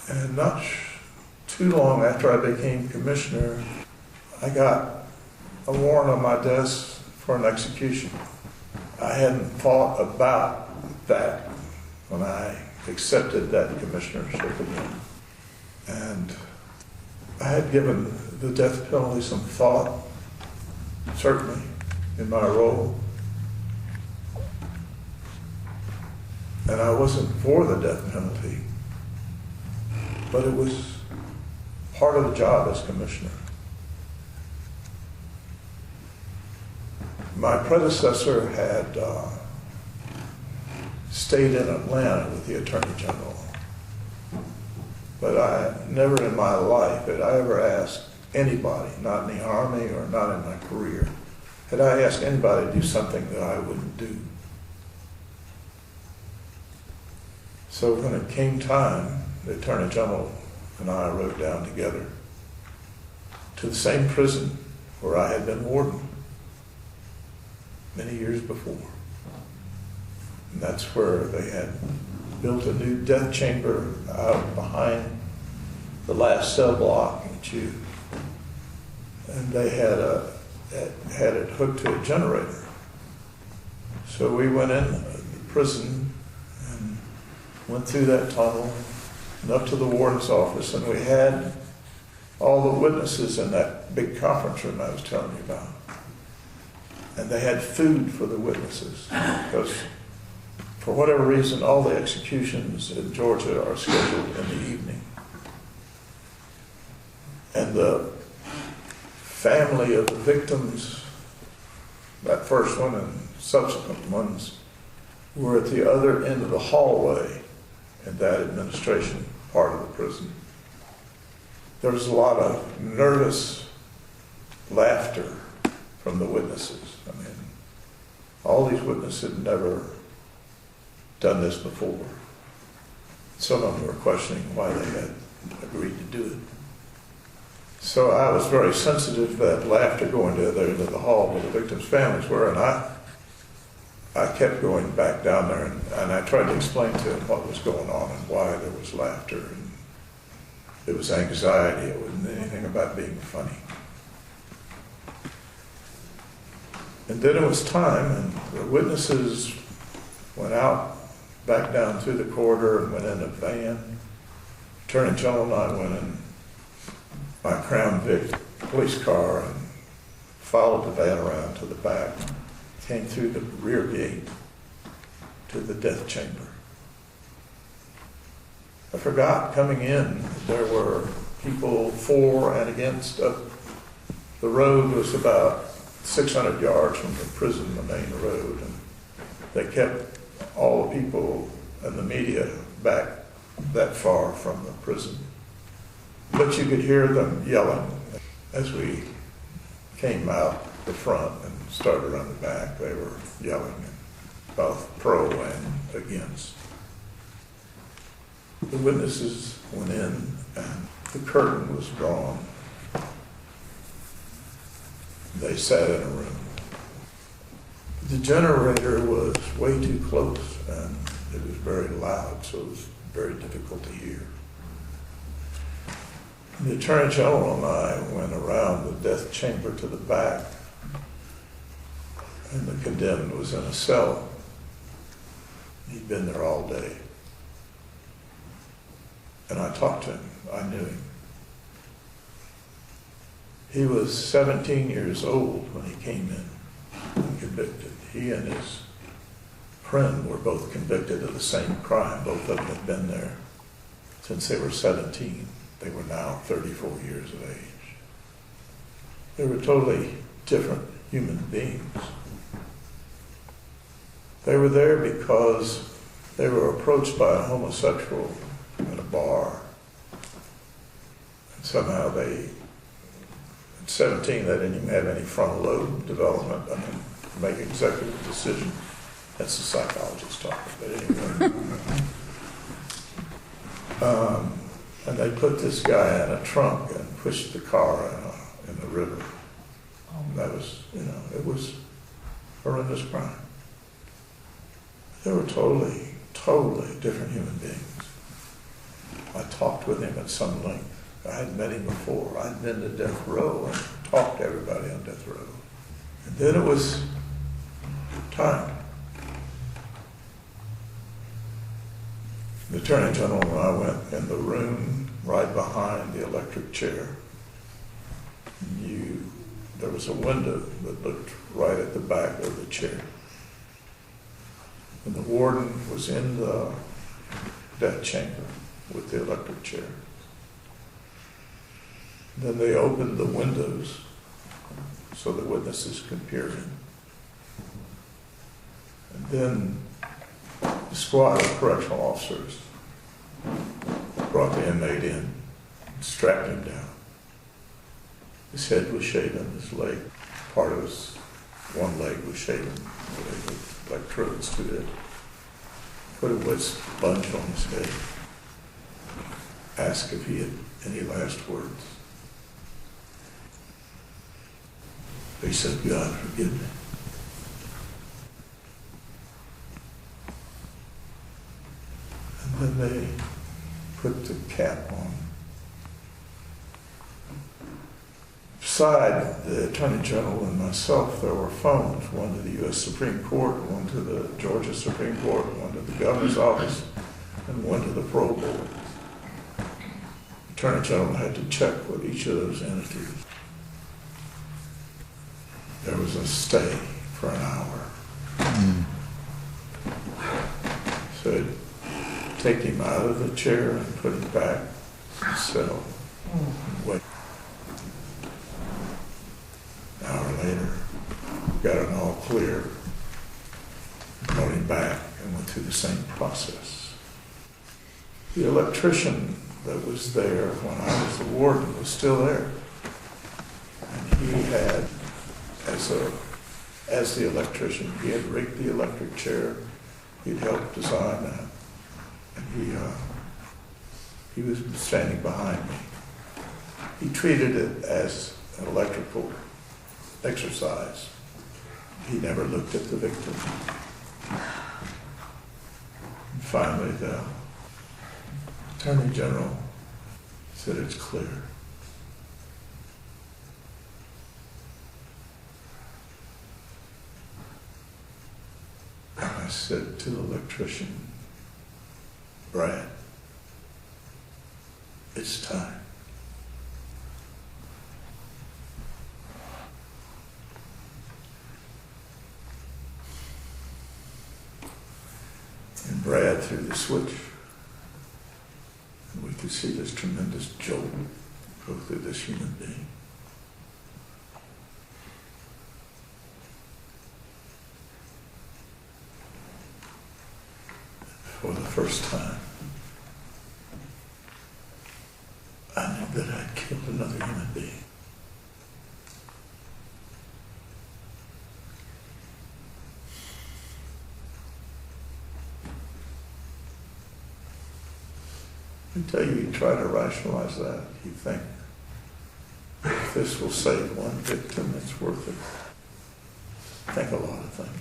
And not too long after I became commissioner, I got a warrant on my desk for an execution. I hadn't thought about that when I accepted that commissionership again. And I had given the death penalty some thought, certainly, in my role. And I wasn't for the death penalty, but it was part of the job as commissioner. My predecessor had stayed in Atlanta with the Attorney General, but I never in my life had I ever asked anybody, not in the Army or not in my career, had I asked anybody to do something that I wouldn't do. So when it came time, the Attorney General and I rode down together to the same prison where I had been warden many years before. And that's where they had built a new death chamber out behind the last cell block in Chew. And they had it hooked to a generator. So we went in the prison and went through that tunnel and up to the warden's office, and we had all the witnesses in that big conference room I was telling you about. And they had food for the witnesses because for whatever reason, all the executions in Georgia are scheduled in the evening. And the family of the victims, that first one and subsequent ones, were at the other end of the hallway in that administration part of the prison. There was a lot of nervous laughter from the witnesses. I mean, all these witnesses had never done this before. Some of them were questioning why they had agreed to do it. So I was very sensitive to that laughter going to the other end of the hall where the victims' families were, and I kept going back down there, and I tried to explain to them what was going on and why there was laughter. And it was anxiety. It wasn't anything about being funny. And then it was time, and the witnesses went out, back down through the corridor and went in a van. Attorney General and I went in my Crown Vic police car and followed the van around to the back, came through the rear gate to the death chamber. I forgot coming in, there were people for and against. The road was about 600 yards from the prison, the main road, and they kept all the people and the media back that far from the prison. But you could hear them yelling as we came out the front and started around the back. They were yelling, both pro and against. The witnesses went in and the curtain was drawn. They sat in a room. The generator was way too close and it was very loud, so it was very difficult to hear. The Attorney General and I went around the death chamber to the back, and the condemned was in a cell. He'd been there all day. And I talked to him. I knew him. He was 17 years old when he came in and convicted. He and his friend were both convicted of the same crime. Both of them had been there since they were 17. They were now 34 years of age. They were totally different human beings. They were there because they were approached by a homosexual at a bar. And somehow they, at 17, they didn't even have any frontal lobe development. I mean, to make an executive decision. That's the psychologist talking, but anyway. And they put this guy in a trunk and pushed the car in the river. That was, it was a horrendous crime. They were totally different human beings. I talked with him at some length. I had met him before. I'd been to death row and talked to everybody on death row. And then it was time. The Attorney General and I went in the room right behind the electric chair. There was a window that looked right at the back of the chair. And the warden was in the death chamber with the electric chair. Then they opened the windows so the witnesses could peer in. And then the squad of correctional officers brought the inmate in and strapped him down. His head was shaven, his leg, part of his one leg was shaven, they looked like electrodes to it. Put a wet sponge on his head. Asked if he had any last words. He said, "God forgive me." And then they put the cap on. Beside the Attorney General and myself, there were phones, one to the U.S. Supreme Court, one to the Georgia Supreme Court, one to the governor's office, and one to the parole board. The Attorney General had to check with each of those entities. There was a stay for an hour. So I'd take him out of the chair and put him back in the cell and wait. An hour later, got it all clear, brought him back and went through the same process. The electrician that was there when I was the warden was still there. And he had, as the electrician, he had rigged the electric chair. He'd helped design that. And he was standing behind me. He treated it as an electrical exercise. He never looked at the victim. And finally, the Attorney General said, "It's clear." And I said to the electrician, "Brad, it's time." And Brad threw the switch, and we could see this tremendous jolt go through this human being. For the first time, I knew that I'd killed another human being. Until you try to rationalize that, you think, if this will save one victim, it's worth it. Think a lot of things.